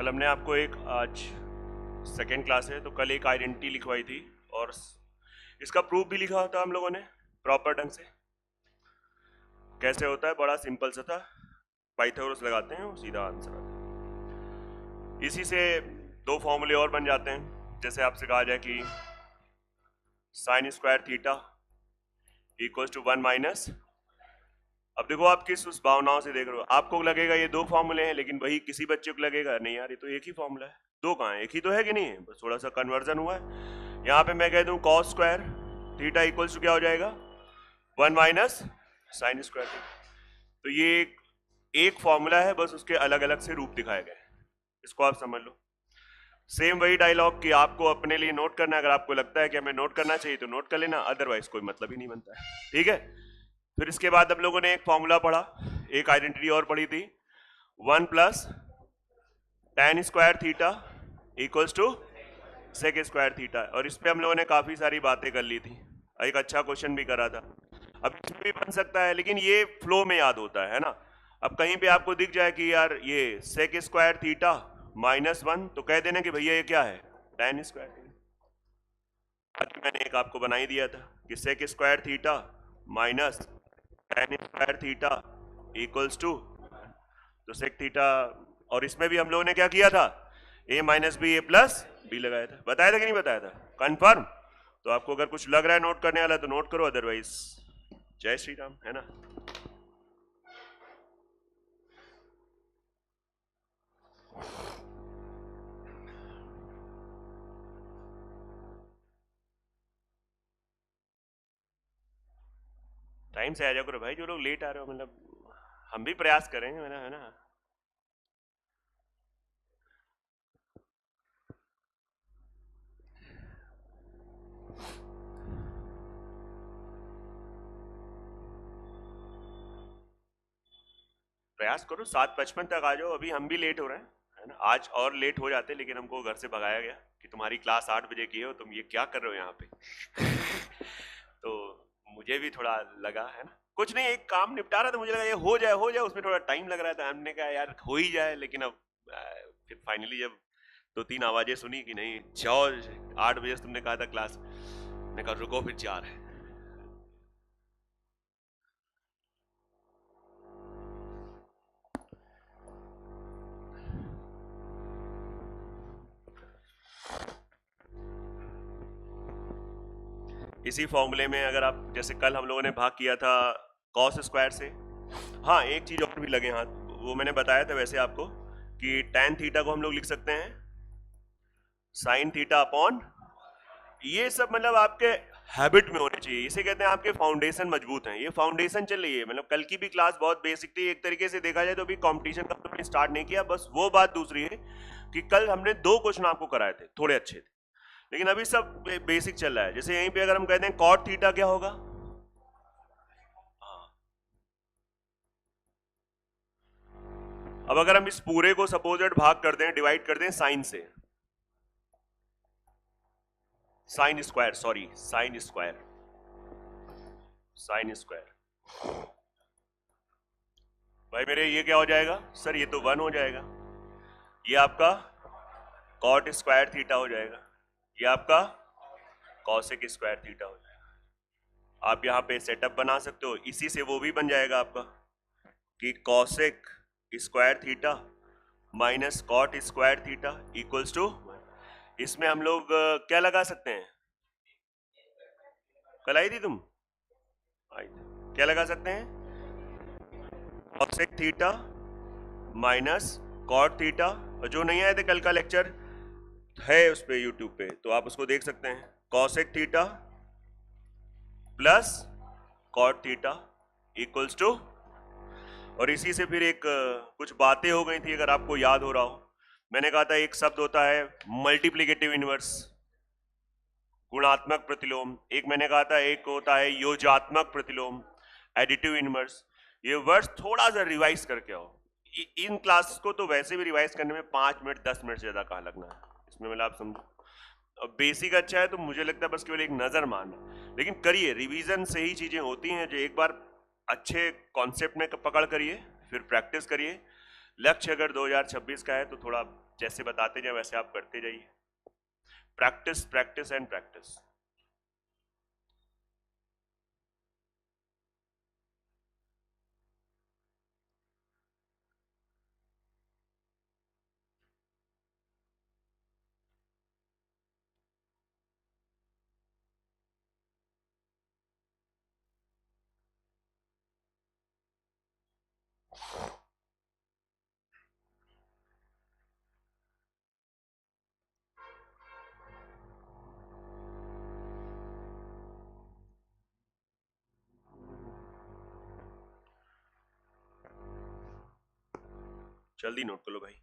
कल हमने आपको आज सेकेंड क्लास है तो कल एक आइडेंटिटी लिखवाई थी और इसका प्रूफ भी लिखा था हम लोगों ने प्रॉपर ढंग से। कैसे होता है, बड़ा सिंपल सा था, पाइथागोरस लगाते हैं और सीधा आंसर आता है। इसी से दो फॉर्मूले और बन जाते हैं। जैसे आपसे कहा जाए कि sine square theta equal to 1 minus, अब देखो आप किस उस भावनाओं से देख रहे हो। आपको लगेगा ये दो फॉर्मूले हैं, लेकिन वही किसी बच्चे को लगेगा नहीं यार ये तो एक ही फॉर्मूला है। दो कहाँ है, एक ही तो है कि नहीं है, बस थोड़ा सा कन्वर्जन हुआ है। यहाँ पे मैं कह दूं cos square theta equals to क्या हो जाएगा 1 माइनस साइन स्क्वायर थीटा। तो ये एक फॉर्मूला है, बस उसके अलग अलग से रूप दिखाए गए। इसको आप समझ लो। सेम वही डायलॉग कि आपको अपने लिए नोट करना है। अगर आपको लगता है कि हमें नोट करना चाहिए तो नोट कर लेना, अदरवाइज कोई मतलब ही नहीं बनता है। ठीक है। फिर इसके बाद हम लोगों ने एक फॉर्मूला पढ़ा, एक आइडेंटिटी और पढ़ी थी 1 plus tan square theta equals to sec square theta. और इस पे हम लोगों ने काफी सारी बातें कर ली थी, एक अच्छा क्वेश्चन भी करा था। अब इसमें भी बन सकता है, लेकिन ये फ्लो में याद होता है ना। अब कहीं पे आपको दिख जाए कि यार ये सेक स्क्वायर थीटा -1, तो कह देना कि भैया ये क्या है tan स्क्वायर थीटा। आज मैंने एक आपको बनाई दिया था कि sec square theta minus tan square theta equals to, तो सेक थीटा। और इसमें भी हम लोगों ने क्या किया था, a minus B A plus B लगाया था। बताया था कि नहीं बताया था, कंफर्म। तो आपको अगर कुछ लग रहा है नोट करने वाला तो नोट करो, अदरवाइज जय श्री राम, है ना। टाइम से आ जाओ करो भाई, जो लोग लेट आ रहे हो, मतलब हम भी प्रयास करेंगे, है ना। प्रयास करो 7:55 तक आ जाओ। अभी हम भी लेट हो रहे हैं, है ना। आज और लेट हो जाते, लेकिन हमको घर से भगाया गया कि तुम्हारी क्लास 8 बजे की है, तुम ये क्या कर रहे हो यहाँ पे। तो मुझे भी थोड़ा लगा, है ना, कुछ नहीं, एक काम निपटा रहा था, मुझे लगा ये हो जाए, उसमें थोड़ा टाइम लग रहा था। हमने कहा यार हो ही जाए, लेकिन अब फिर फाइनली जब 2-3 आवाजें सुनी कि नहीं जाओ 8 बजे से तुमने कहा था क्लास, मैंने कहा रुको फिर जा रहे हैं। इसी फॉर्मूले में अगर आप, जैसे कल हम लोगों ने भाग किया था कॉस स्क्वायर से। हाँ, एक चीज और भी लगे हाथ, वो मैंने बताया था वैसे आपको कि tan थीटा को हम लोग लिख सकते हैं साइन थीटा अपॉन, ये सब मतलब आपके हैबिट में होने चाहिए। इसे कहते हैं आपके फाउंडेशन मजबूत हैं। ये फाउंडेशन चल रही है, मतलब कल की भी क्लास बहुत बेसिक थी एक तरीके से देखा जाए तो। अभी कंपटीशन का हमने स्टार्ट नहीं किया, बस वो बात दूसरी है कि कल हमने 2 क्वेश्चन आपको कराए थे, थोड़े अच्छे थे, लेकिन अभी सब बेसिक चल रहा है। जैसे यहीं पे अगर हम कहते हैं कॉट थीटा क्या होगा, अब अगर हम इस पूरे को सपोजेड भाग कर दें, डिवाइड कर दें साइन से, sine square, sorry sine square, sine square, भाई मेरे ये क्या हो जाएगा सर, ये तो 1 हो जाएगा। ये आपका कॉट स्क्वायर थीटा हो जाएगा, ये आपका कॉसेक स्क्वायर थीटा हो जाएगा। आप यहाँ पे सेटअप बना सकते हो, इसी से वो भी बन जाएगा आपका कि cosec square theta minus cot square theta equals to, इसमें हम लोग क्या लगा सकते हैं, कल आई थी तुम, आई थी, क्या लगा सकते हैं cosec theta minus cot theta. और जो नहीं आए थे कल का लेक्चर है उस पे यूट्यूब पे, तो आप उसको देख सकते हैं। Cosec theta plus cot theta equals to, और इसी से फिर एक कुछ बातें हो गई थी अगर आपको याद हो रहा हो। मैंने कहा था एक शब्द होता है मल्टीप्लिकेटिव इनवर्स, गुणात्मक प्रतिलोम। एक मैंने कहा था एक होता है योजात्मक प्रतिलोम, एडिटिव इनवर्स। ये वर्ड्स थोड़ा सा रिवाइज करके आओ। इन क्लास को तो वैसे भी रिवाइज करने में 5 मिनट 10 मिनट से ज्यादा कहाँ लगना है इसमें, मतलब आप समझो। बेसिक अच्छा है तो मुझे लगता है बस केवल एक नजर मारना, लेकिन करिए, रिवीजन से ही चीजें होती हैं। जो एक बार अच्छे कॉन्सेप्ट में पकड़ करिए, फिर प्रैक्टिस करिए। लक्ष्य अगर 2026 का है तो थोड़ा जैसे बताते जाए वैसे आप करते जाइए। Practice practice and practice. जल्दी नोट कर लो भाई।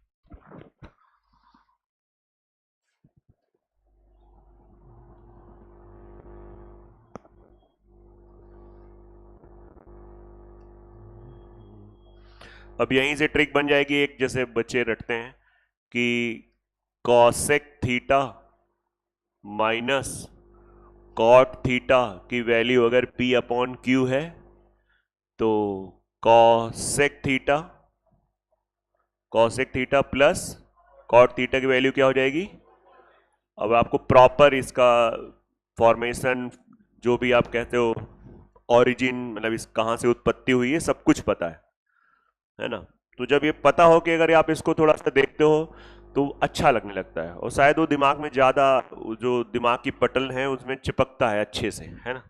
अब यहीं से ट्रिक बन जाएगी एक, जैसे बच्चे रटते हैं कि cosec theta minus cot theta की वैल्यू अगर P अपॉन Q है तो cosec theta plus cot theta की वैल्यू क्या हो जाएगी। अब आपको प्रॉपर इसका फॉर्मेशन, जो भी आप कहते हो, ओरिजिन, मतलब इस कहाँ से उत्पत्ति हुई है, सब कुछ पता है ना। तो जब ये पता हो कि अगर आप इसको थोड़ा सा देखते हो तो अच्छा लगने लगता है, और शायद वो दिमाग में ज्यादा, जो दिमाग की पटल है उसमें चिपकता है अच्छे से, है ना।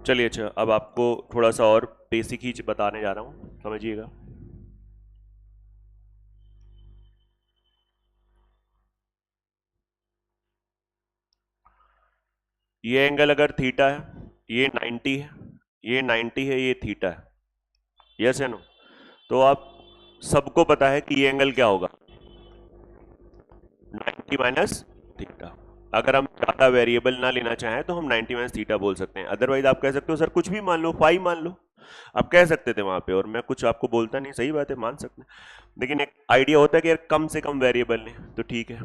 चलिए अच्छा, अब आपको थोड़ा सा और बेसिक ही बताने जा रहा हूं, समझिएगा। ये एंगल अगर थीटा है, ये 90 है, ये 90 है, ये थीटा है, यस है नो। तो आप सबको पता है कि ये एंगल क्या होगा, 90 माइनस थीटा। अगर हम ज्यादा वेरिएबल ना लेना चाहें तो हम 90 माइनस थीटा बोल सकते हैं, अदरवाइज आप कह सकते हो सर कुछ भी मान लो, फाई मान लो, आप कह सकते थे वहां पे, और मैं कुछ आपको बोलता नहीं, सही बात है, मान सकते हैं, लेकिन एक आइडिया होता है कि यार कम से कम वेरिएबल लें तो ठीक है।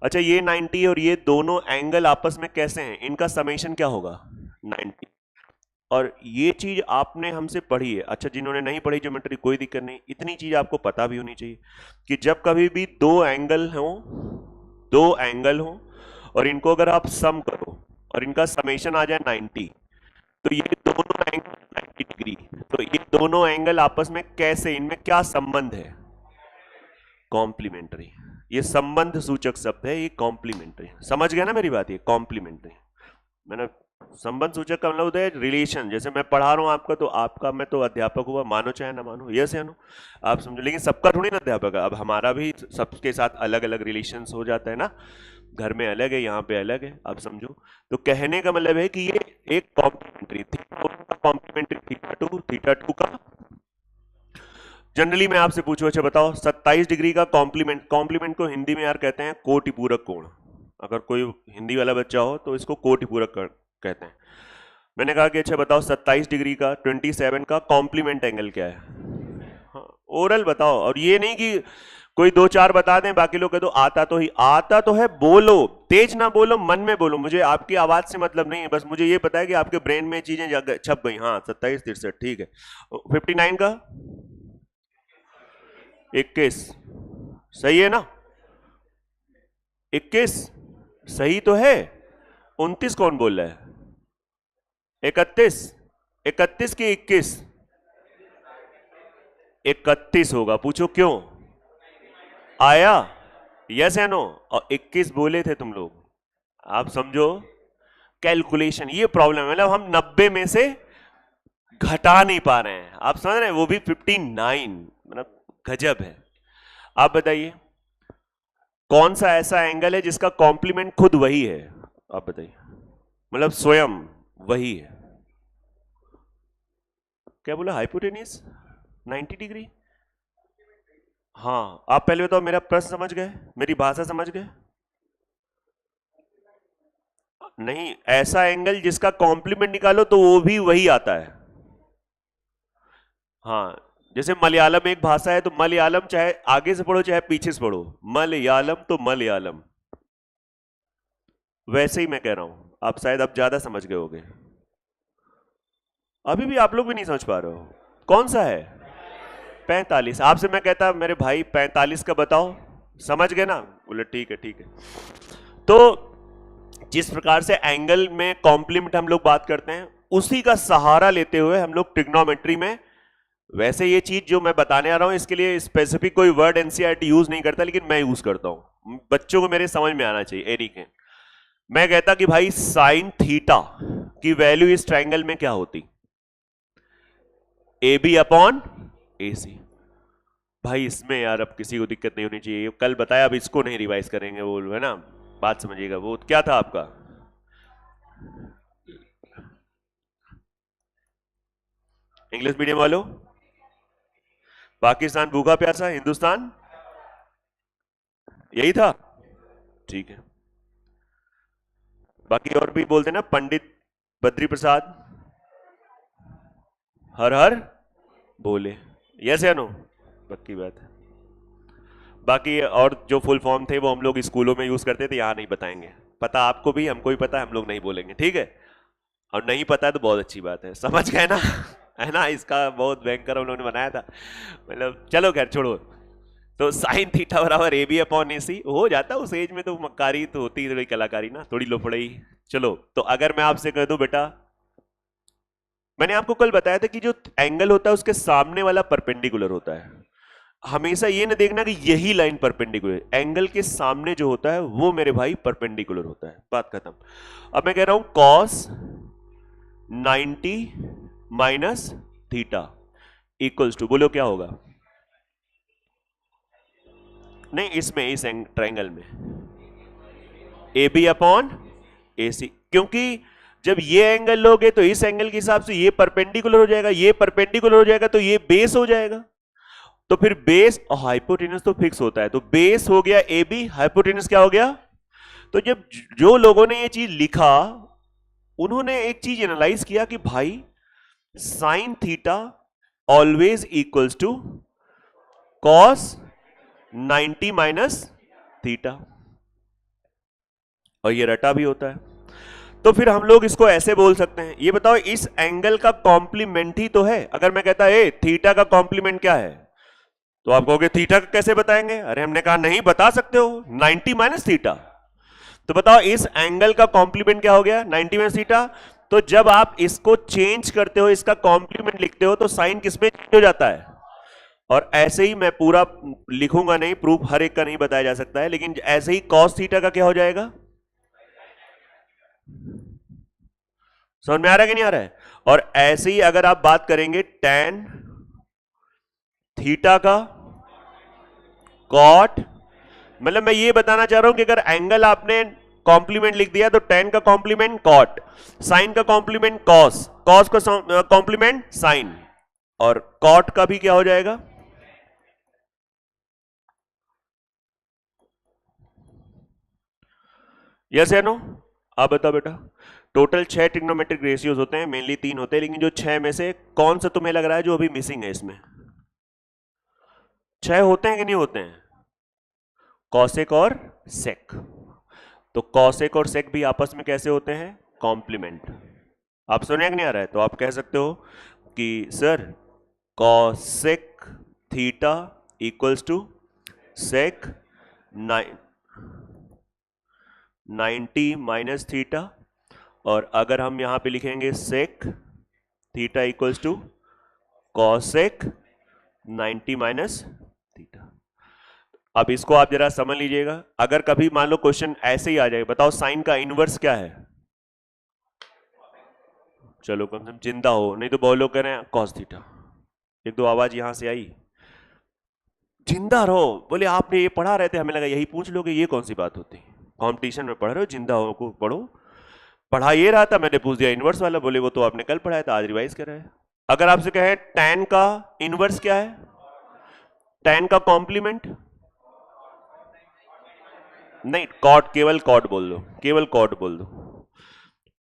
अच्छा, ये 90 और ये दोनों एंगल आपस में कैसे हैं, इनका समेशन क्या होगा, 90। और ये चीज आपने हमसे पढ़ी है, अच्छा जिन्होंने नहीं पढ़ी ज्योमेट्री कोई दिक्कत नहीं, इतनी चीज आपको पता भी होनी चाहिए कि जब कभी भी दो एंगल हो और इनको अगर आप सम करो और इनका समेशन आ जाए 90, तो ये दोनों एंगल 90 डिग्री, तो ये दोनों एंगल आपस में कैसे, इनमें क्या संबंध है, कॉम्प्लीमेंट्री। ये संबंध सूचक शब्द है, ये कॉम्प्लीमेंट्री, समझ गया ना मेरी बात, ये कॉम्प्लीमेंट्री। मैंने संबंध सूचक का मतलब होता है रिलेशन, जैसे मैं पढ़ा रहा हूं आपका, तो आपका, मैं तो अध्यापक हुआ, मानो चाहे ना मानो, यस या नो, आप समझो, लेकिन सबका थोड़ी ना अध्यापक है, अब हमारा भी सबके साथ अलग अलग रिलेशन हो जाता है ना, घर में अलग है, यहाँ पे अलग है, आप समझो। तो कहने का मतलब है कि ये एक कॉम्प्लीमेंट्री, थीटा टू का। जनरली मैं आपसे पूछूं, अच्छा बताओ 27 डिग्री का कॉम्प्लीमेंट, कॉम्प्लीमेंट को हिंदी में यार कहते हैं कोटिपूरक कोण। अगर कोई हिंदी वाला बच्चा हो तो इसको कोटिपूरक कहते हैं। मैंने कहा कि अच्छा बताओ 27 डिग्री का 27 का कॉम्प्लीमेंट एंगल क्या है। हाँ, ओरल बताओ, और ये नहीं कि कोई दो चार बता दें बाकी लोग कह दो आता तो ही, आता तो है, बोलो, तेज ना बोलो, मन में बोलो, मुझे आपकी आवाज से मतलब नहीं है, बस मुझे ये पता है कि आपके ब्रेन में चीजें छप गई। हाँ 27 63 ठीक है। 59 का 21 सही है ना, 21 सही तो है, 29 कौन बोल रहा है, 31, 31 की 21, 31 होगा, पूछो क्यों आया, यस है नो, और 21 बोले थे तुम लोग, आप समझो कैलकुलेशन, ये प्रॉब्लम है, मतलब हम 90 में से घटा नहीं पा रहे हैं, आप समझ रहे हैं, वो भी 59, मतलब गजब है। आप बताइए कौन सा ऐसा एंगल है जिसका कॉम्प्लीमेंट खुद वही है, आप बताइए, मतलब स्वयं वही है। क्या बोला, हाइपोटेन्यूस 90 डिग्री। हाँ आप पहले बताओ, मेरा प्रश्न समझ गए, मेरी भाषा समझ गए। नहीं, ऐसा एंगल जिसका कॉम्प्लीमेंट निकालो तो वो भी वही आता है। हाँ, जैसे मलयालम एक भाषा है, तो मलयालम चाहे आगे से पढ़ो चाहे पीछे से पढ़ो, मलयालम तो मलयालम, वैसे ही मैं कह रहा हूं, आप शायद अब ज्यादा समझ गए होगे, अभी भी आप लोग भी नहीं समझ पा रहे हो। कौन सा है? 45। आपसे मैं कहता मेरे भाई 45 का बताओ, समझ गए ना? बोले ठीक है ठीक है। तो जिस प्रकार से एंगल में कॉम्प्लीमेंट हम लोग बात करते हैं, उसी का सहारा लेते हुए हम लोग ट्रिग्नोमेट्री में, वैसे ये चीज जो मैं बताने आ रहा हूं इसके लिए स्पेसिफिक कोई वर्ड एनसीईआरटी यूज नहीं करता, लेकिन मैं यूज करता हूं, बच्चों को मेरे समझ में आना चाहिए। एरी के मैं कहता कि भाई साइन थीटा की वैल्यू इस ट्रायंगल में क्या होती? ए बी अपॉन ए सी। भाई इसमें यार अब किसी को दिक्कत नहीं होनी चाहिए, कल बताया, अब इसको नहीं रिवाइज करेंगे, वो है ना, बात समझिएगा। वो क्या था आपका? इंग्लिश मीडियम वालों, पाकिस्तान भूखा प्यासा, हिंदुस्तान, यही था, ठीक है। बाकी और भी बोलते ना, पंडित बद्री प्रसाद, हर हर बोले, यस या नो? पक्की बात है। बाकी और जो फुल फॉर्म थे वो हम लोग स्कूलों में यूज करते थे, यहां नहीं बताएंगे, पता आपको भी हमको भी पता है, हम लोग नहीं बोलेंगे, ठीक है? और नहीं पता है तो बहुत अच्छी बात है, समझ गए ना? है ना, इसका बहुत भयंकर हम लोगों ने बनाया था, मतलब चलो खैर छोड़ो। तो साइन थीटा बराबर ए बी अपॉन ए सी हो जाता है, उस एज में तो मक्कारी तो होती है, थोड़ी कलाकारी ना, थोड़ी लोफड़ई। चलो तो अगर मैं आपसे कह दूं बेटा, मैंने आपको कल बताया था कि जो एंगल होता है उसके सामने वाला परपेंडिकुलर होता है। हमेशा ये ना देखना कि यही लाइन परपेंडिकुलर, एंगल के सामने जो होता है वो मेरे भाई परपेंडिकुलर होता है, बात खत्म। अब मैं कह रहा हूं cos 90 minus theta equals to, बोलो क्या होगा? नहीं, इसमें इस ट्रायंगल में ए बी अपॉन ए सी, क्योंकि जब ये एंगल लोगे तो इस एंगल के हिसाब से ये परपेंडिकुलर हो जाएगा, ये परपेंडिकुलर हो जाएगा तो ये बेस हो जाएगा, तो फिर बेस और हाइपोटेनस तो फिक्स होता है, तो बेस हो गया ए बी, हाइपोटेनस क्या हो गया? तो जब जो लोगों ने ये चीज लिखा, उन्होंने एक चीज एनालाइज किया कि भाई sine theta always equals to cos 90 minus theta, और ये रटा भी होता है। तो फिर हम लोग इसको ऐसे बोल सकते हैं, ये बताओ इस एंगल का कॉम्प्लीमेंट ही तो है। अगर मैं कहता है थीटा का कॉम्प्लीमेंट क्या है, तो आप कहोगे थीटा का कैसे बताएंगे? अरे हमने कहा नहीं बता सकते हो, 90 माइनस थीटा। तो बताओ इस एंगल का कॉम्प्लीमेंट क्या हो गया? 90 माइनस थीटा। तो जब आप इसको चेंज करते हो, इसका कॉम्प्लीमेंट लिखते हो, तो साइन किसमें चेंज हो जाता है? और ऐसे ही मैं पूरा लिखूंगा नहीं, प्रूफ हर एक का नहीं बताया जा सकता है, लेकिन ऐसे ही कॉस थीटा का क्या हो जाएगा? समझ में आ रहा है कि नहीं आ रहा है? और ऐसे ही अगर आप बात करेंगे tan थीटा का कॉट, मतलब मैं ये बताना चाह रहा हूं कि अगर एंगल आपने कॉम्प्लीमेंट लिख दिया तो tan का कॉम्प्लीमेंट कॉट, साइन का कॉम्प्लीमेंट कॉस, कॉस का कॉम्प्लीमेंट साइन, और कॉट का भी क्या हो जाएगा? यस या नो? आप बताओ बेटा। टोटल 6 ट्रिग्नोमेट्रिक रेशियोज होते हैं, मेनली 3 होते हैं, लेकिन जो 6 में से कौन सा तुम्हें लग रहा है जो अभी मिसिंग है इसमें? 6 होते हैं कि नहीं होते हैं? कॉसेक और सेक। तो कॉसेक और सेक भी आपस में कैसे होते हैं? कॉम्प्लीमेंट। आप सुने कि नहीं आ रहा है? तो आप कह सकते हो कि sir cosec theta equals to sec 90 minus theta, और अगर हम यहां पे लिखेंगे sec theta equals to cosec 90 minus theta. अब इसको आप जरा समझ लीजिएगा, अगर कभी मान लो क्वेश्चन ऐसे ही आ जाए, बताओ साइन का इनवर्स क्या है? चलो कम से कम जिंदा हो, नहीं तो बहुत लोग कह रहे हैं कॉस थीटा। एक दो आवाज यहां से आई, जिंदा रहो। बोले आपने ये पढ़ा रहे थे, हमें लगा यही पूछ लोगे, ये कौन सी बात होती? कॉम्पिटिशन में पढ़ रहे हो, जिंदा हो को पढ़ो। पढ़ा ये रहा था, मैंने पूछ दिया इनवर्स वाला, बोले वो तो आपने कल पढ़ाया था, आज रिवाइज कर रहे हैं। अगर आपसे कहे tan का इनवर्स क्या है, tan का कॉम्प्लीमेंट, नहीं कॉट, केवल कॉट बोल दो, केवल कॉट बोल दो।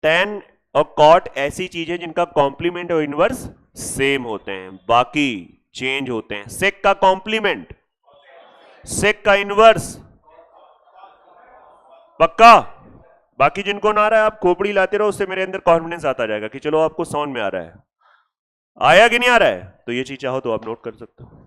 tan और कॉट ऐसी चीज है जिनका कॉम्प्लीमेंट और इनवर्स सेम होते हैं, बाकी चेंज होते हैं। सेक का कॉम्प्लीमेंट, सेक का इनवर्स, पक्का? बाकी जिनको ना आ रहा है आप खोपड़ी लाते रहो, उससे मेरे अंदर कॉन्फिडेंस आता जाएगा कि चलो आपको समझ में आ रहा है। आया कि नहीं आ रहा है? तो ये चीज चाहो तो आप नोट कर सकते हो।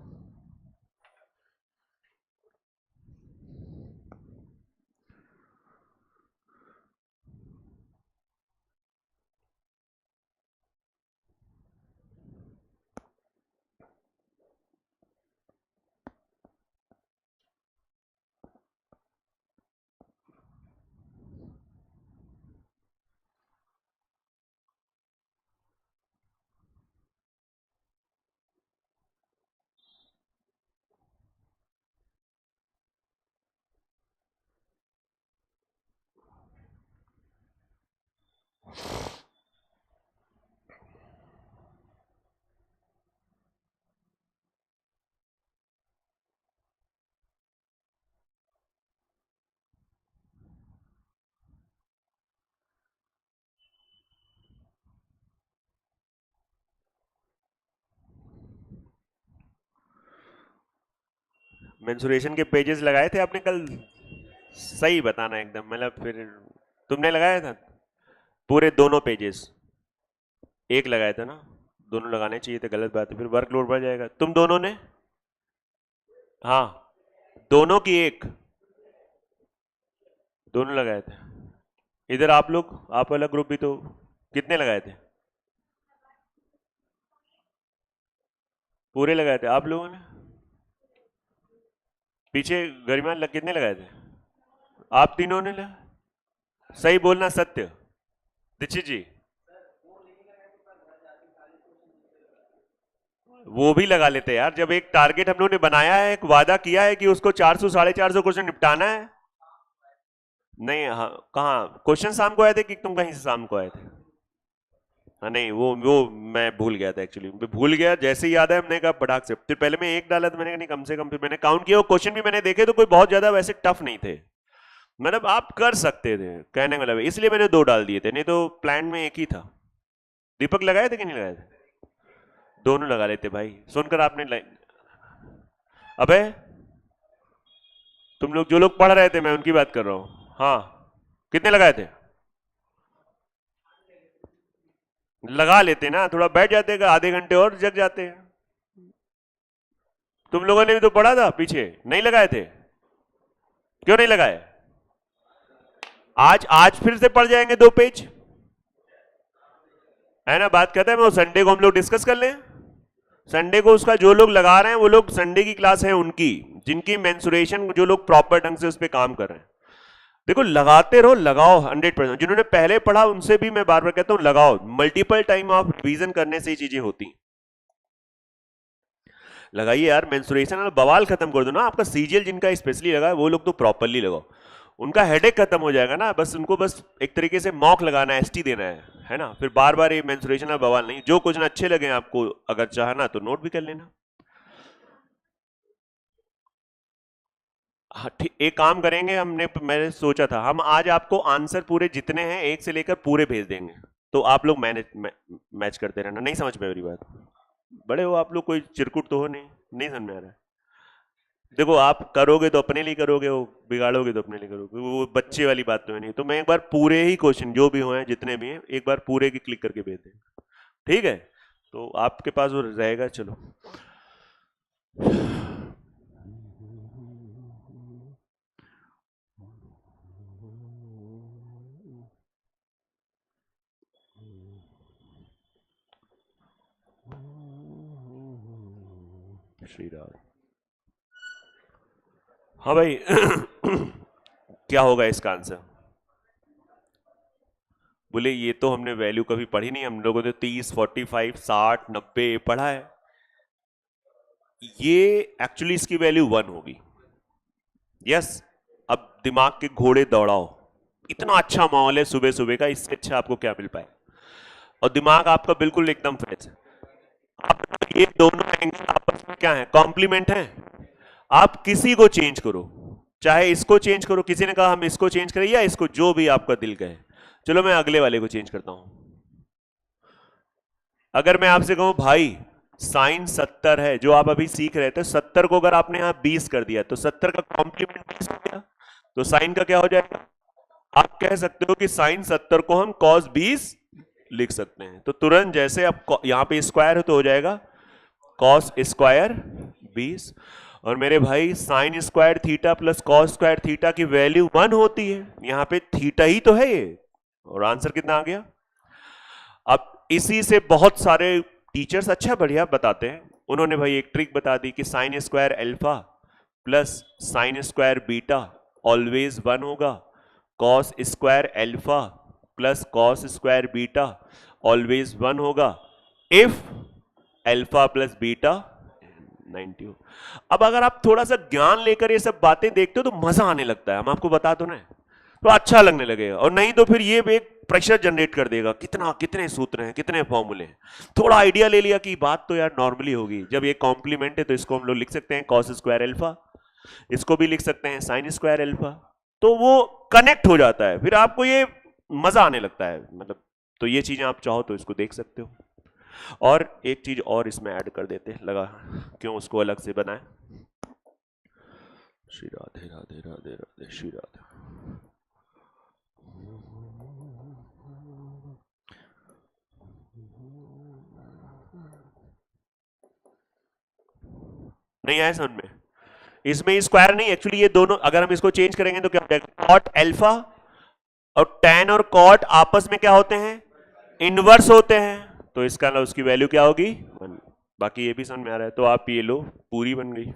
मेंसुरेशन के पेजेस लगाए थे आपने कल? सही बताना एकदम, मतलब फिर तुमने लगाया था पूरे दोनों पेजेस? एक लगाया था ना? दोनों लगाने चाहिए थे, गलत बात है, फिर वर्कलोड बढ़ जाएगा। तुम दोनों ने? हाँ, दोनों की एक, दोनों लगाए थे। इधर आप लोग, आप वाला ग्रुप भी तो कितने लगाए थे? पूरे लगाए थे आप लोगों ने? पीछे गरिमा कितने लगाए थे? आप तीनों ने लगा? सही बोलना, सत्य। दीक्षित जी, वो भी लगा लेते यार, जब एक टारगेट हम लोगों ने बनाया है, एक वादा किया है कि उसको 400 450 क्वेश्चन निपटाना है। नहीं, हाँ, कहाँ क्वेश्चन शाम को आए थे कि तुम कहीं से शाम को आए थे? हाँ, नहीं, वो मैं भूल गया था एक्चुअली, मैं भूल गया, जैसे ही याद है हमने कहा पटाख से, फिर पहले मैं एक डाला था, मैंने कहा नहीं कम से कम, फिर मैंने काउंट किया, वो क्वेश्चन भी मैंने देखे तो कोई बहुत ज्यादा वैसे टफ नहीं थे, मतलब आप कर सकते थे, कहने का मतलब है, इसलिए मैंने दो डाल दिए थे, नहीं तो प्लान में एक ही था। दीपक लगाए थे कि नहीं लगाए थे? दोनों लगा लेते भाई, सुनकर आपने अबे तुम लोग जो लोग पढ़ रहे थे मैं उनकी बात कर रहा हूं। हाँ, कितने लगाए थे? लगा लेते ना, थोड़ा बैठ जाते, आधे घंटे और जग जाते। तुम लोगों ने भी तो पढ़ा था पीछे, नहीं लगाए थे? क्यों नहीं लगाए? आज आज फिर से पढ़ जाएंगे 2 पेज, है ना? बात करते हैं, वो संडे को हम लोग डिस्कस कर लें। संडे को उसका जो लोग लगा रहे हैं वो लोग, संडे की क्लास है उनकी, जिनकी मेंसुरेशन, जो लोग प्रॉपर ढंग से उस पर काम कर रहे हैं। देखो, लगाते रहो, लगाओ 100%। जिन्होंने पहले पढ़ा उनसे भी मैं बार बार कहता हूं लगाओ, मल्टीपल टाइम ऑफ रिवीजन करने से ही चीजें होती। लगाइए यार, मेंसुरेशन और बवाल खत्म कर दो ना। आपका सीजीएल जिनका स्पेशली लगा है वो लोग तो प्रॉपरली लगाओ, उनका हेडेक खत्म हो जाएगा ना। बस उनको बस एक तरीके से मॉक लगाना है, एसटी देना है ना? फिर बार बार ये मेंसुरेशन और बवाल नहीं। जो कुछ ना अच्छे लगे आपको, अगर चाहना तो नोट भी कर लेना। हाँ, ठीक, एक काम करेंगे, हमने मैंने सोचा था हम आज आपको आंसर पूरे जितने हैं एक से लेकर पूरे भेज देंगे, तो आप लोग मैच करते रहना। नहीं समझ में मेरी बात? बड़े हो आप लोग, कोई चिरकुट तो हो नहीं? नहीं समझ में आ रहा है? देखो, आप करोगे तो अपने लिए करोगे, वो बिगाड़ोगे तो अपने लिए करोगे, वो बच्चे वाली बात तो है नहीं। तो मैं एक बार पूरे ही क्वेश्चन जो भी हुए जितने भी हैं एक बार पूरे की क्लिक करके भेज दें, ठीक है? तो आपके पास वो रहेगा। चलो, श्री राम। हाँ भाई, क्या होगा इसका आंसर? बोले ये तो हमने वैल्यू कभी पढ़ी नहीं, हम लोगों ने 30, 45, 60, 90 पढ़ा है। ये एक्चुअली इसकी वैल्यू 1 होगी। यस। अब दिमाग के घोड़े दौड़ाओ, इतना अच्छा माहौल है सुबह सुबह का, इससे अच्छा आपको क्या मिल पाए? और दिमाग आपका बिल्कुल एकदम फ्रेश है। आप, ये दोनों एंगल आपस में क्या है? कॉम्प्लीमेंट है। आप किसी को चेंज करो, चाहे इसको चेंज करो, किसी ने कहा हम इसको चेंज करें या इसको, जो भी आपका दिल कहे। चलो मैं अगले वाले को चेंज करता हूं। अगर मैं आपसे कहूं भाई साइन 70 है, जो आप अभी सीख रहे थे, 70 को अगर आपने यहां 20 कर दिया तो 70 का कॉम्प्लीमेंट 20 हो गया, तो साइन का क्या हो जाएगा? आप कह सकते हो कि साइन 70 को हम कॉस 20 लिख सकते हैं, तो तुरंत जैसे अब यहां पे स्क्वायर है तो हो जाएगा कॉस स्क्वायर 20। और मेरे भाई sign square theta plus cos square theta की वैल्यू 1 होती है, यहां पे थीटा ही तो है ये, और आंसर कितना आ गया। अब इसी से बहुत सारे टीचर्स अच्छा बढ़िया बताते हैं, उन्होंने भाई एक ट्रिक बता दी कि sine square alpha plus sine square beta always 1 होगा, cos square alpha plus cos square beta always 1 होगा इफ अल्फा प्लस बीटा 90 हो। अब अगर आप थोड़ा सा ज्ञान लेकर ये सब बातें देखते हो तो मजा आने लगता है, हम आपको बता दो ना, तो अच्छा लगने लगेगा, और नहीं तो फिर ये एक प्रेशर जनरेट कर देगा, कितना कितने सूत्र हैं कितने फॉर्मूले हैं। थोड़ा आइडिया ले लिया कि बात तो यार नॉर्मली होगी, जब ये कॉम्प्लीमेंट है तो इसको हम लोग लिख सकते हैं कॉस स्क्वायर अल्फा, इसको भी लिख सकते हैं साइन स्क्वायर अल्फा, तो वो कनेक्ट हो जाता है, फिर आपको ये मजा आने लगता है, मतलब तो ये चीजें आप चाहो तो इसको देख सकते हो। और एक चीज और इसमें ऐड कर देते हैं, लगा क्यों उसको अलग से बनाए। श्री राधे राधे राधे राधे श्री राधे। नहीं आया समझ में, इसमें स्क्वायर नहीं, एक्चुअली ये दोनों अगर हम इसको चेंज करेंगे तो क्या हो जाएगा, कॉट अल्फा और टैन और कॉट आपस में क्या होते हैं, इनवर्स होते हैं, तो इसका ना उसकी वैल्यू क्या होगी 1। बाकी ये भी समझ में आ रहा है, तो आप ये लो पूरी बन गई।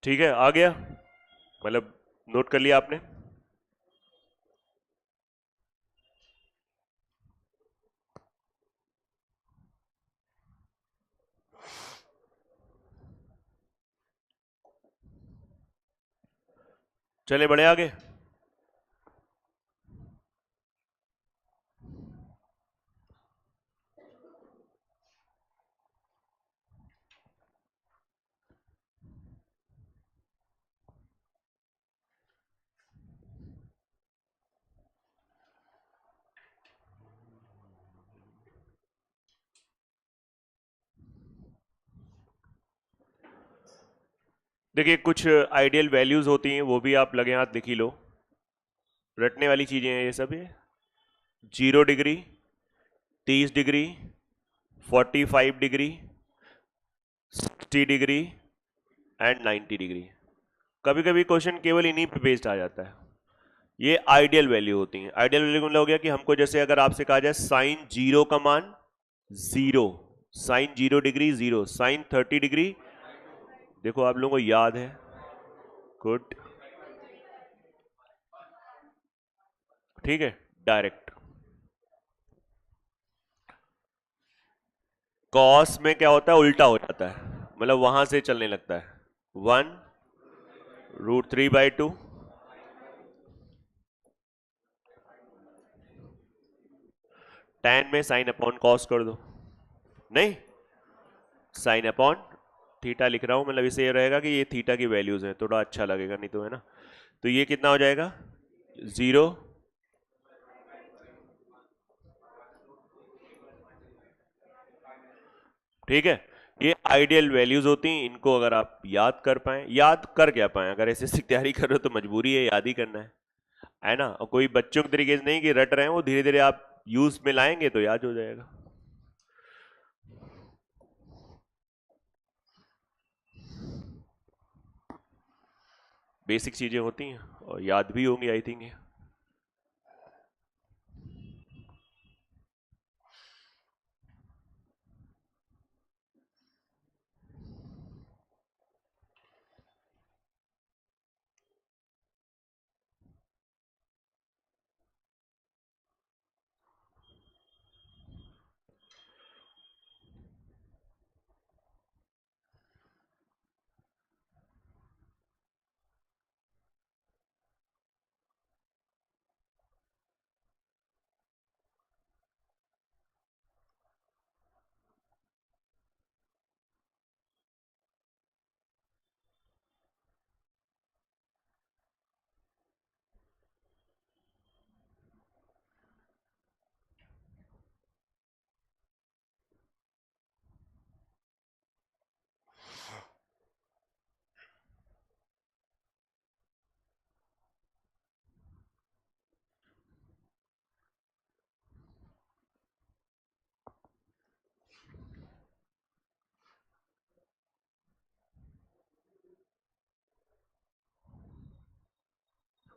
ठीक है आ गया, मतलब नोट कर लिया आपने। चले बड़े आगे। देखिए कुछ आइडियल वैल्यूज होती हैं, वो भी आप लगे हाथ लिख ही लो, रटने वाली चीजें हैं ये सब। ये 0 degree, 30 degree, 45 degree, 60 degree and 90 degree. कभी कभी क्वेश्चन केवल इन्हीं पे बेस्ड आ जाता है। ये आइडियल वैल्यू होती हैं। आइडियल वैल्यू मतलब हो गया कि हमको जैसे अगर आपसे कहा जाए साइन 0 का मान 0, साइन 0 डिग्री 0, साइन 30 डिग्री, देखो आप लोगों को याद है, गुड, ठीक है, डायरेक्ट। कॉस में क्या होता है, उल्टा हो जाता है, मतलब वहां से चलने लगता है, 1√3/2, tan में साइन अपॉन कॉस कर दो, नहीं साइन अपॉन थीटा लिख रहा हूं, मतलब इसे ये रहेगा कि ये थीटा की वैल्यूज है, थोड़ा अच्छा लगेगा, नहीं तो है ना। तो ये कितना हो जाएगा 0, ठीक है। ये आइडियल वैल्यूज होती हैं, इनको अगर आप याद कर पाए, याद कर क्या पाए, अगर ऐसे से तैयारी कर रहे हो तो मजबूरी है याद ही करना है ना, और कोई बच्चों के तरीके से नहीं कि रट रहे हैं, वो धीरे धीरे आप यूज में लाएंगे तो याद हो जाएगा। बेसिक चीजें होती हैं और याद भी होंगी आई थिंक।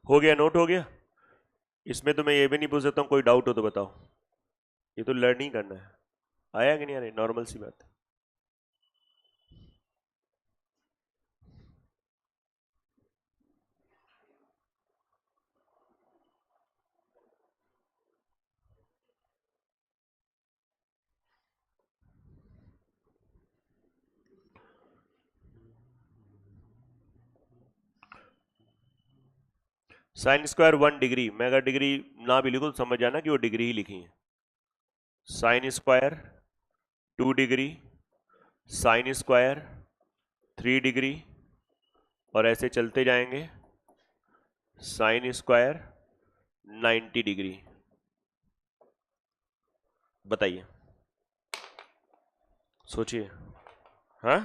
हो गया, नोट हो गया। इसमें तो मैं ये भी नहीं पूछ सकता हूँ, कोई डाउट हो तो बताओ। ये तो लर्निंग करना है। आया कि नहीं आ रही, नॉर्मल सी बात है। साइन स्क्वायर 1 डिग्री, मैं अगर डिग्री ना भी लिखूं तो समझ जाना कि वो डिग्री ही लिखी है। Sine square 2 degree, sine square 3 degree, और ऐसे चलते जाएंगे। Sine square 90 degree. बताइए, सोचिए। हाँ,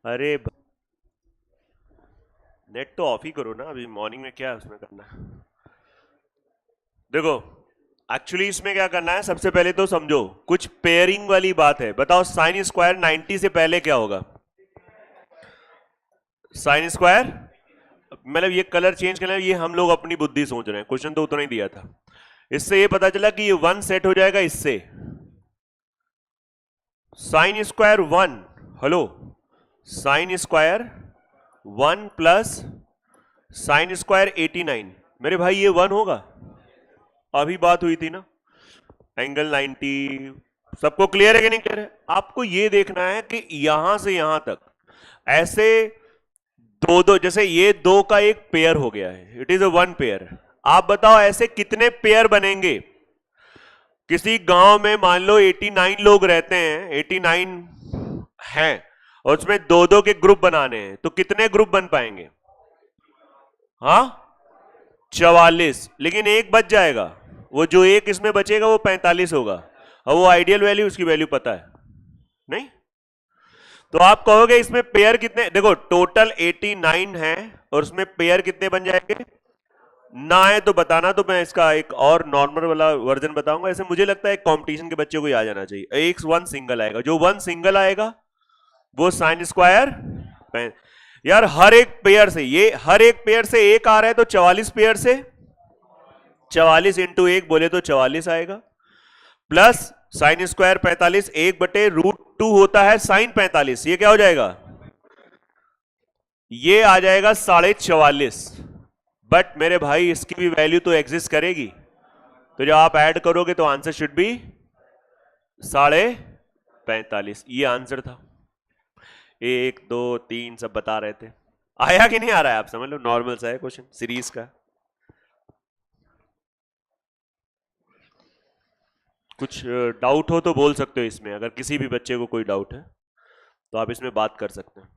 अरे नेट तो ऑफ ही करो ना, अभी मॉर्निंग में क्या है उसमें करना है। देखो, एक्चुअली इसमें क्या करना है, सबसे पहले तो समझो, कुछ पेयरिंग वाली बात है। बताओ साइन स्क्वायर 90 से पहले क्या होगा? साइन स्क्वायर, मतलब ये कलर चेंज करना, ये हम लोग अपनी बुद्धि सोच रहे हैं, क्वेश्चन तो उतना ही दिया था। इससे ये पता चला कि ये 1 सेट हो जाएगा इससे। Sine square 1, hello, sine square 1 plus sine square 89, मेरे भाई ये 1 होगा। अभी बात हुई थी ना, एंगल 90। सबको क्लियर है कि नहीं क्लियर है? आपको ये देखना है कि यहां से यहां तक ऐसे दो दो, जैसे ये दो का एक पेयर हो गया है, इट इज अ 1 पेयर। आप बताओ ऐसे कितने पेयर बनेंगे? किसी गांव में मान लो 89 लोग रहते हैं, 89 हैं, और उसमें दो दो के ग्रुप बनाने हैं, तो कितने ग्रुप बन पाएंगे? हाँ, 44। लेकिन एक बच जाएगा, वो जो एक इसमें बचेगा वो 45 होगा, और वो आइडियल वैल्यू, उसकी वैल्यू पता है नहीं? तो आप कहोगे इसमें पेयर कितने, देखो टोटल 89 है, और उसमें पेयर कितने बन जाएंगे? ना है तो बताना, तो मैं इसका एक और नॉर्मल वाला वर्जन बताऊंगा। ऐसे मुझे लगता है कंपटीशन के बच्चे को ही आ जाना चाहिए। एक 1 सिंगल आएगा, जो 1 सिंगल आएगा वो साइन स्क्वायर। यार हर एक पेयर से, ये हर एक पेयर से एक आ रहा है, तो 44 पेयर से 44 इंटू 1 बोले तो 44 आएगा, प्लस साइन स्क्वायर 45, 1/√2 होता है साइन 45, ये क्या हो जाएगा? ये आ जाएगा 44.5। बट मेरे भाई इसकी भी वैल्यू तो एग्जिस्ट करेगी, तो जब आप ऐड करोगे तो आंसर शुड बी 45.5। ये आंसर था। 1 2 3 सब बता रहे थे। आया कि नहीं आ रहा है? आप समझ लो, नॉर्मल सा है क्वेश्चन सीरीज का। कुछ डाउट हो तो बोल सकते हो इसमें, अगर किसी भी बच्चे को कोई डाउट है तो आप इसमें बात कर सकते हैं।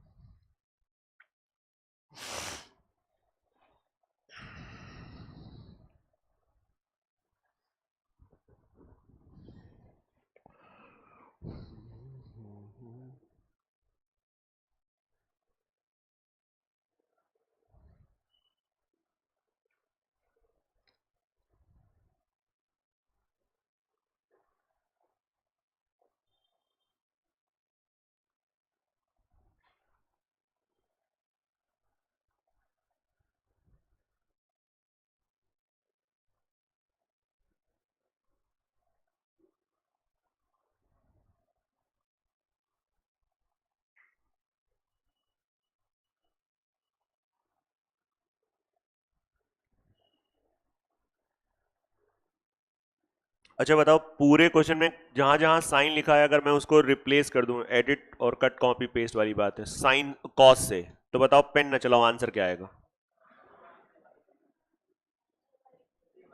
अच्छा बताओ, पूरे क्वेश्चन में जहां जहां साइन लिखा है, अगर मैं उसको रिप्लेस कर दूं, एडिट और कट कॉपी पेस्ट वाली बात है, साइन कॉस से, तो बताओ पेन न चलाओ, आंसर क्या आएगा?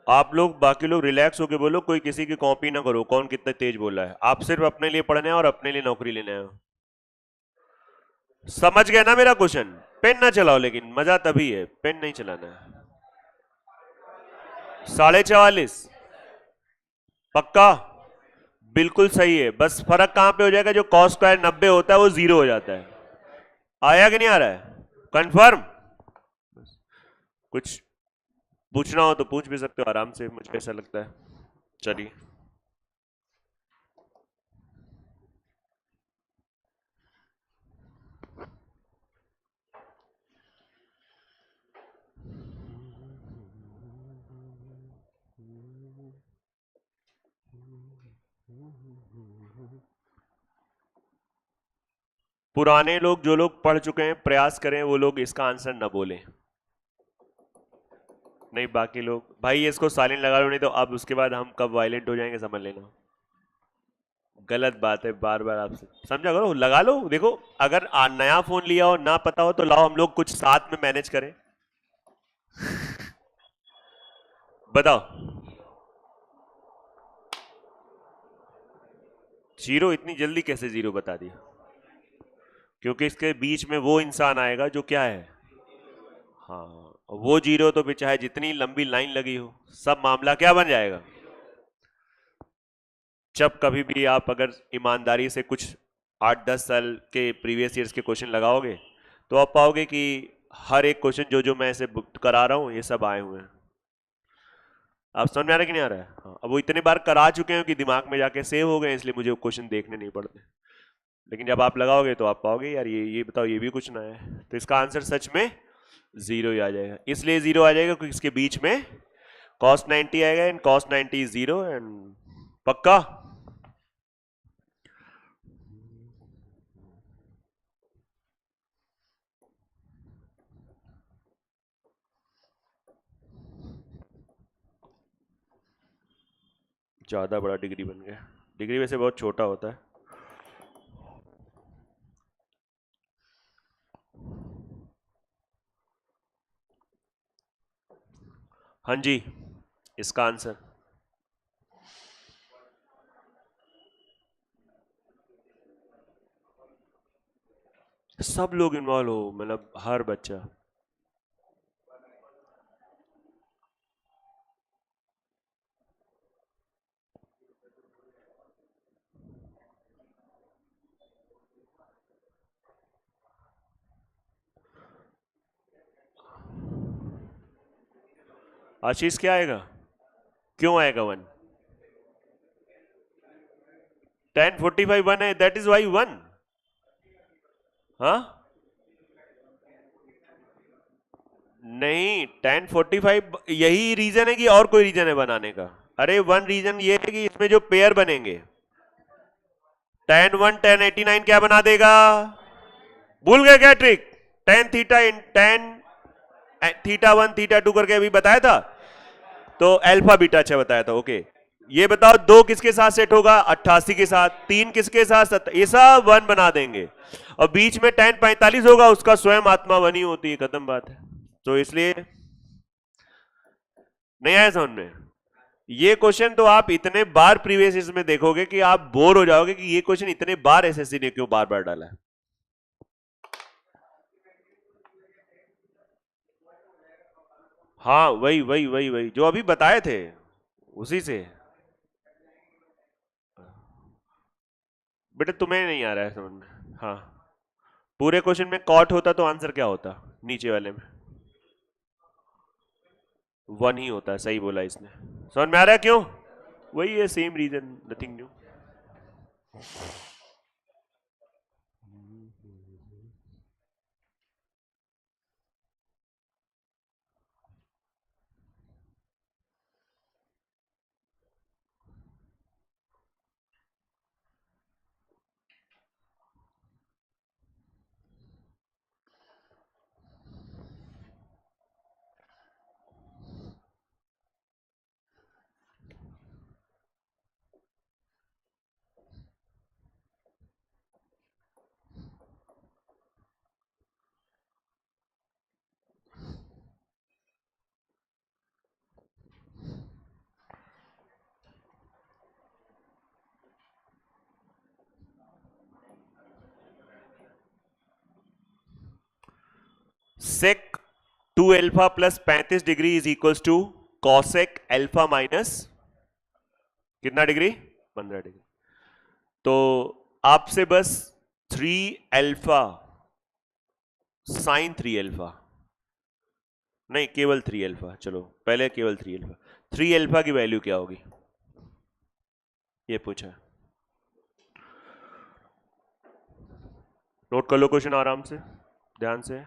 आप लोग, बाकी लोग रिलैक्स होके बोलो, कोई किसी की कॉपी ना करो, कौन कितना तेज बोल रहा है। आप सिर्फ अपने लिए पढ़ने और अपने लिए नौकरी लेने हो। समझ गए ना मेरा क्वेश्चन? पेन ना चलाओ, लेकिन मजा तभी है, पेन नहीं चलाना है। 44.5 पक्का? बिल्कुल सही है, बस फर्क कहां पे हो जाएगा, जो कॉस स्क्वायर 90 होता है वो 0 हो जाता है। आया कि नहीं आ रहा है? कंफर्म? कुछ पूछना हो तो पूछ भी सकते हो आराम से, मुझे ऐसा लगता है। चलिए, पुराने लोग, जो लोग पढ़ चुके हैं, प्रयास करें वो लोग इसका आंसर न बोलें। नहीं, बाकी लोग भाई इसको साइलेंट लगा लो, नहीं तो अब उसके बाद हम कब वायलेंट हो जाएंगे समझ लेना। गलत बात है, बार बार आपसे समझा करो, लगा लो। देखो अगर नया फोन लिया हो, ना पता हो, तो लाओ हम लोग कुछ साथ में मैनेज करें। बताओ। जीरो? इतनी जल्दी कैसे जीरो बता दिया? क्योंकि इसके बीच में वो इंसान आएगा जो क्या है। हाँ, वो जीरो तो फिर चाहे जितनी लंबी लाइन लगी हो, सब मामला क्या बन जाएगा। जब कभी भी आप अगर ईमानदारी से कुछ 8-10 साल के प्रीवियस ईयर्स के क्वेश्चन लगाओगे, तो आप पाओगे कि हर एक क्वेश्चन जो जो मैं ऐसे करा रहा हूं, ये सब आए हुए हैं। आप समझ में आ रहा है कि नहीं आ रहा है? हाँ, अब वो इतने बार करा चुके हैं कि दिमाग में जाके सेव हो गए, इसलिए मुझे वो क्वेश्चन देखने नहीं पड़ते। लेकिन जब आप लगाओगे तो आप पाओगे यार ये बताओ, ये भी कुछ ना है, तो इसका आंसर सच में जीरो ही आ जाएगा। इसलिए जीरो आ जाएगा क्योंकि इसके बीच में cos 90 आएगा, and cos 90 is zero. And पक्का? ज्यादा बड़ा डिग्री बन गया। डिग्री वैसे बहुत छोटा होता है। हाँ जी, इसका आंसर सब लोग इन्वॉल्व हो, मतलब हर बच्चा। आशीष क्या आएगा? क्यों आएगा वन? 10:45 वन है, दैट इज वाई वन। हाँ, नहीं, 10:45 यही रीजन है कि और कोई रीजन है बनाने का? अरे वन रीजन ये है कि इसमें जो पेयर बनेंगे, 10:1 10:89 क्या बना देगा? भूल गए क्या trick? Tan theta in tan theta one theta two करके अभी बताया था। तो अल्फा बीटा अच्छा बताया था, ओके। ये बताओ दो किसके साथ सेट होगा? 88 के साथ। तीन किसके साथ? ये सब वन बना देंगे। और बीच में 10:45 होगा, उसका स्वयं आत्मा वन ही होती है, खत्म बात है। तो इसलिए नहीं आया समझ में? ये क्वेश्चन तो आप इतने बार प्रीवियस में देखोगे कि आप बोर हो जाओगे कि ये क्वेश्चन इतने बार एसएससी ने क्यों बार बार डाला है। हाँ, वही वही वही वही जो अभी बताए थे, उसी से। बेटा तुम्हें नहीं आ रहा है समझ में? हाँ, पूरे क्वेश्चन में कॉट होता तो आंसर क्या होता नीचे वाले में? वन ही होता है, सही बोला इसने। समझ में आ रहा है क्यों? वही है, same reason, nothing new. Sec 2 alpha plus 35 degree is equal to cosec alpha minus कितना डिग्री? 15 डिग्री। तो आपसे बस 3 अल्फा साइन 3 अल्फा, नहीं केवल 3 अल्फा, चलो पहले केवल 3 अल्फा, 3 अल्फा की वैल्यू क्या होगी ये पूछा। नोट कर लो क्वेश्चन आराम से, ध्यान से।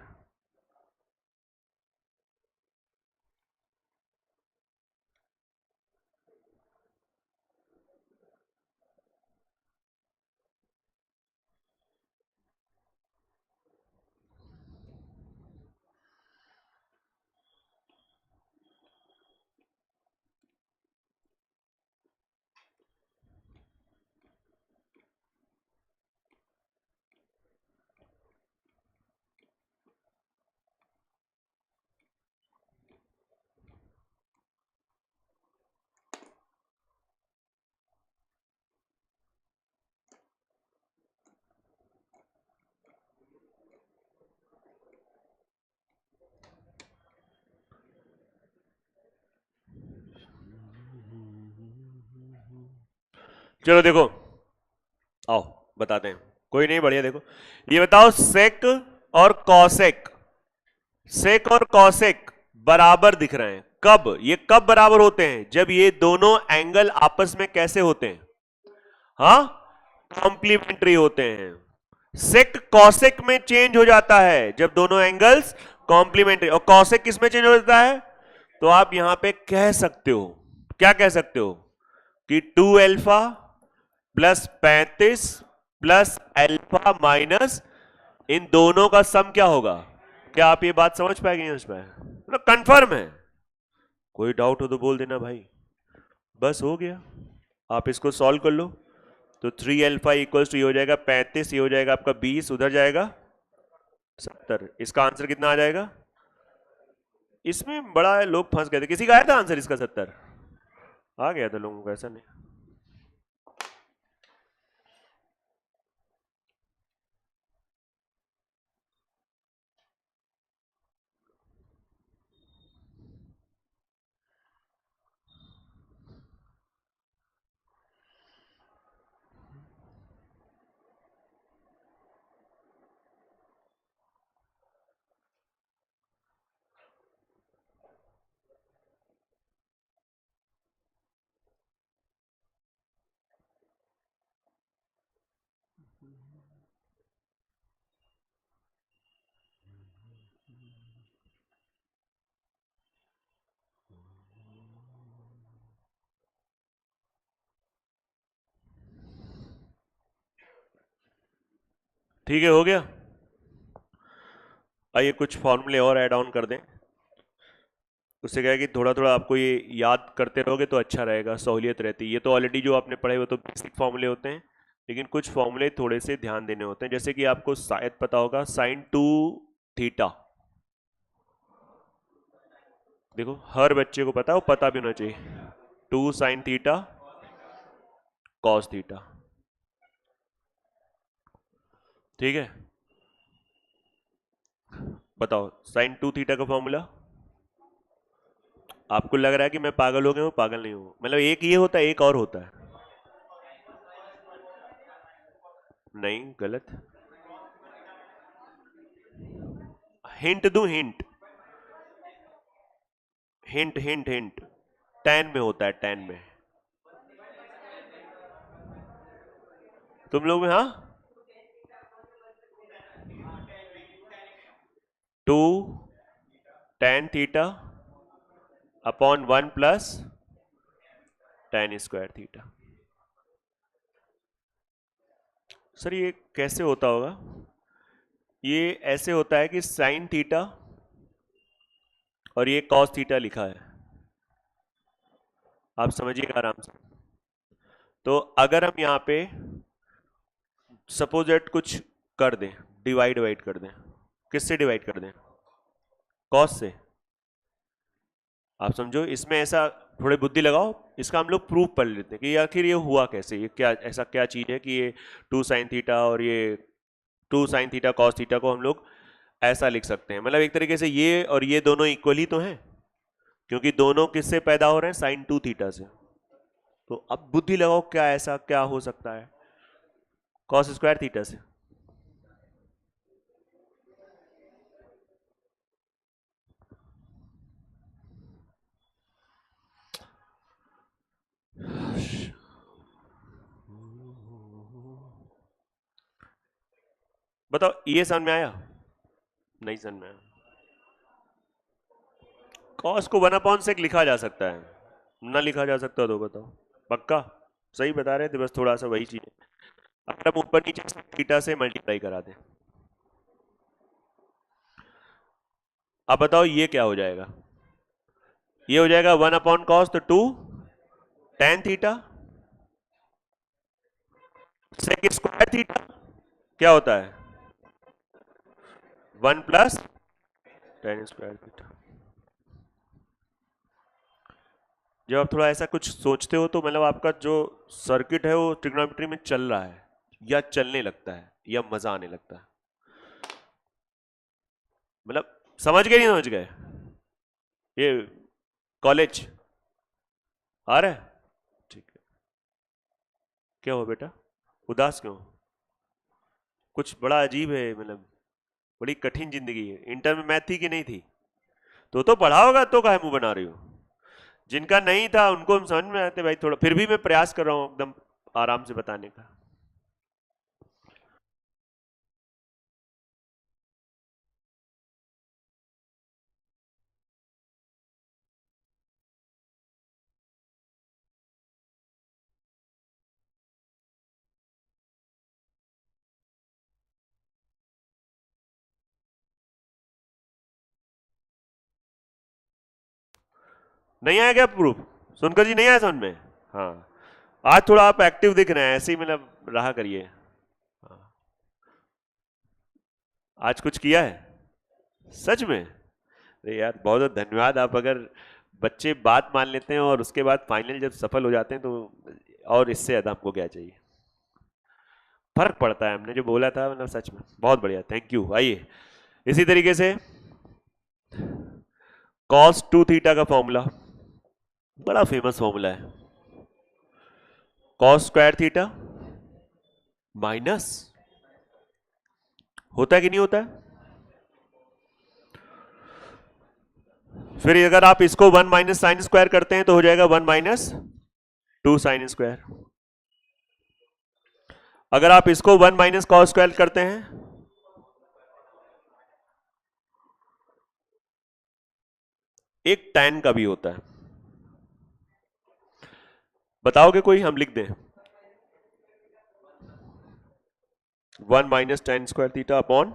चलो देखो, आओ बताते हैं, कोई नहीं, बढ़िया। देखो ये बताओ, सेक और कॉसेक, सेक और कॉसेक बराबर दिख रहे हैं कब? ये कब बराबर होते हैं? जब ये दोनों एंगल आपस में कैसे होते हैं? हाँ, कॉम्प्लीमेंट्री होते हैं। सेक कॉसेक में चेंज हो जाता है जब दोनों एंगल्स कॉम्प्लीमेंट्री। और कॉसेक किस में चेंज हो जाता है? तो आप यहां पे कह सकते हो, क्या कह सकते हो कि 2 alpha plus 35 plus alpha minus इन दोनों का सम क्या होगा? क्या आप ये बात समझ पाएंगे? समझ पाए? मतलब कंफर्म है? कोई डाउट हो तो बोल देना भाई। बस हो गया, आप इसको सॉल्व कर लो। तो 3 अल्फा इक्वल्स टू ये हो जाएगा 35, ये हो जाएगा आपका 20, उधर जाएगा 70। इसका आंसर कितना आ जाएगा? इसमें बड़ा लोग फंस गए थे। किसी का आया था आंसर इसका 70? आ गया था लोगों को, ऐसा नहीं। ठीक है, हो गया। आइए कुछ फॉर्मूले और ऐड ऑन कर दें, उससे क्या है कि थोड़ा थोड़ा आपको ये याद करते रहोगे तो अच्छा रहेगा, सहूलियत रहती है। ये तो ऑलरेडी जो आपने पढ़े वो तो बेसिक फॉर्मूले होते हैं, लेकिन कुछ फॉर्मूले थोड़े से ध्यान देने होते हैं। जैसे कि आपको शायद पता होगा साइन 2 थीटा, देखो हर बच्चे को पता है, वो पता भी होना चाहिए। 2 साइन थीटा कॉस थीटा, ठीक है। बताओ साइन 2 थीटा का फॉर्मूला। आपको लग रहा है कि मैं पागल हो गया हूँ? पागल नहीं हूँ, मतलब एक ये होता है, एक और होता है। नहीं, गलत। हिंट दूं? Hint hint hint hint ten में होता है, टेन में। तुम लोग में? हाँ, 2 tan theta upon 1 plus ten square theta. Sir ये कैसे होता होगा? ये ऐसे होता है कि साइन थीटा और ये कॉस थीटा लिखा है, आप समझिएगा आराम से। तो अगर हम यहाँ पे सपोज एट कुछ कर दें, डिवाइड कर दें, किससे डिवाइड कर दें? कॉस से। आप समझो, इसमें ऐसा थोड़े बुद्धि लगाओ, इसका हम लोग प्रूफ पढ़ लेते हैं कि आखिर ये हुआ कैसे, ये क्या ऐसा क्या चीज़ है कि ये 2 साइन थीटा और ये 2 साइन थीटा कॉस थीटा को हम लोग ऐसा लिख सकते हैं। मतलब एक तरीके से ये और ये दोनों इक्वल ही तो हैं, क्योंकि दोनों किससे पैदा हो रहे हैं? साइन 2 थीटा से। तो अब बुद्धि लगाओ, क्या ऐसा क्या हो सकता है? कॉस स्क्वायर थीटा से। बताओ ये समझ में आया? नहीं समझ में आया? कॉस को 1/sec लिखा जा सकता है, ना लिखा जा सकता तो बताओ। पक्का सही बता रहे थे, बस थोड़ा सा वही चीज है। अगर हम ऊपर नीचे थीटा से मल्टीप्लाई करा दें, अब बताओ ये क्या हो जाएगा? ये हो जाएगा 1/cos, तो 2 tan theta sec square theta क्या होता है? 1 प्लस tan स्क्वायर थीटा। जब आप थोड़ा ऐसा कुछ सोचते हो तो मतलब आपका जो सर्किट है वो ट्रिग्नोमेट्री में चल रहा है, या चलने लगता है, या मजा आने लगता है। मतलब समझ गए? नहीं समझ गए? ये कॉलेज आ रहा है? ठीक है। क्या हुआ बेटा, उदास क्यों? कुछ बड़ा अजीब है, मतलब बड़ी कठिन जिंदगी है। इंटर में मैथ थी कि नहीं थी? तो पढ़ा होगा, तो काहे मुंह बना रही हो? जिनका नहीं था उनको हम समझ में आते भाई, थोड़ा फिर भी मैं प्रयास कर रहा हूँ एकदम आराम से बताने का। नहीं आया क्या प्रूफ? सुनकर जी नहीं आया समझ में? हाँ, आज थोड़ा आप एक्टिव दिख रहे हैं, ऐसे ही मतलब रहा करिए। हाँ। आज कुछ किया है सच में? अरे यार बहुत बहुत धन्यवाद। आप अगर बच्चे बात मान लेते हैं और उसके बाद फाइनल जब सफल हो जाते हैं तो और इससे ज्यादा हमको क्या चाहिए? फर्क पड़ता है, हमने जो बोला था मतलब सच में बहुत बढ़िया, थैंक यू। आइए इसी तरीके से cos 2 थीटा का फॉर्मूला बड़ा फेमस फॉर्मूला है। cos स्क्वायर थीटा माइनस, होता है कि नहीं होता है? फिर अगर आप इसको 1 माइनस साइन स्क्वायर करते हैं तो हो जाएगा 1 माइनस 2 साइन स्क्वायर। अगर आप इसको 1 माइनस कॉस स्क्वायर करते हैं, एक tan का भी होता है। बताओगे कोई? हम लिख दें 1 minus tan square theta upon,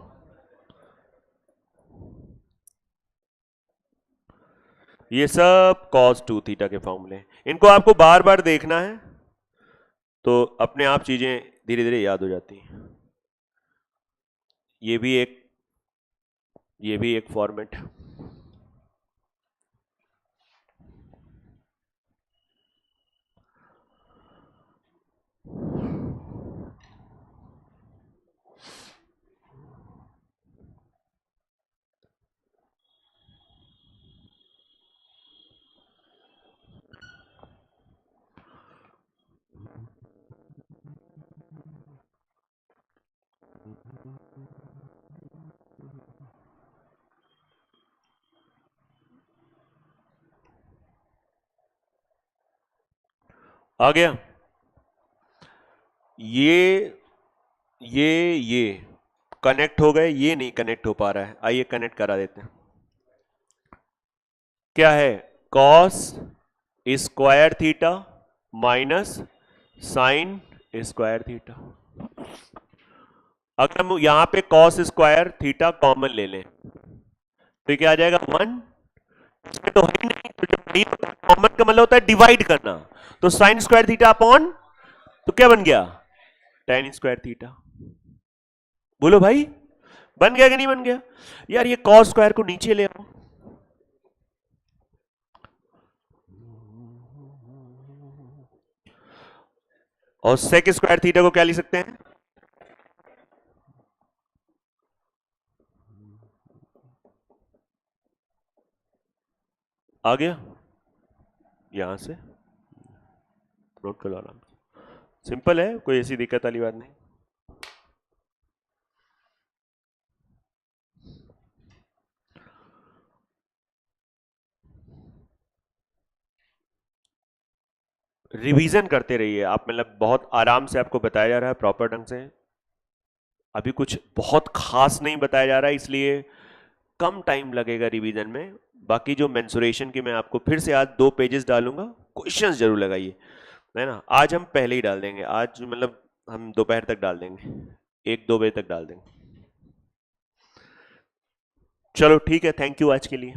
ये सब cos 2 थीटा के फॉर्मूले। इनको आपको बार बार देखना है तो अपने आप चीजें धीरे धीरे याद हो जाती हैं। ये भी एक, ये भी एक फॉर्मेट। आ गया? ये कनेक्ट हो गए, ये नहीं कनेक्ट हो पा रहा है, आइए कनेक्ट करा देते हैं। क्या है? Cos square theta minus sign square theta. अगर हम यहां पे कॉस स्क्वायर थीटा कॉमन ले लें तो क्या आ जाएगा? 1। इसमें तो है ही नहीं, तो जब नहीं होता कॉमन का मतलब होता है डिवाइड करना। तो साइन स्क्वायर थीटा अपॉन, तो क्या बन गया? Ten square theta. बोलो भाई, बन गया कि नहीं बन गया? यार ये कॉस स्क्वायर को नीचे ले आओ। और सेक स्क्वायर थीटा को क्या लिख सकते हैं? आ गया? यहां से नोट कर लो आराम से, सिंपल है, कोई ऐसी दिक्कत वाली बात नहीं। रिवीजन करते रहिए आप, मतलब बहुत आराम से आपको बताया जा रहा है प्रॉपर ढंग से। अभी कुछ बहुत खास नहीं बताया जा रहा है, इसलिए कम टाइम लगेगा रिवीजन में। बाकी जो मेंसुरेशन की मैं आपको फिर से आज 2 पेजेस डालूंगा, क्वेश्चंस जरूर लगाइए, है ना? आज हम पहले ही डाल देंगे, आज मतलब हम दोपहर तक डाल देंगे, 1-2 बजे तक डाल देंगे। चलो ठीक है, थैंक यू आज के लिए।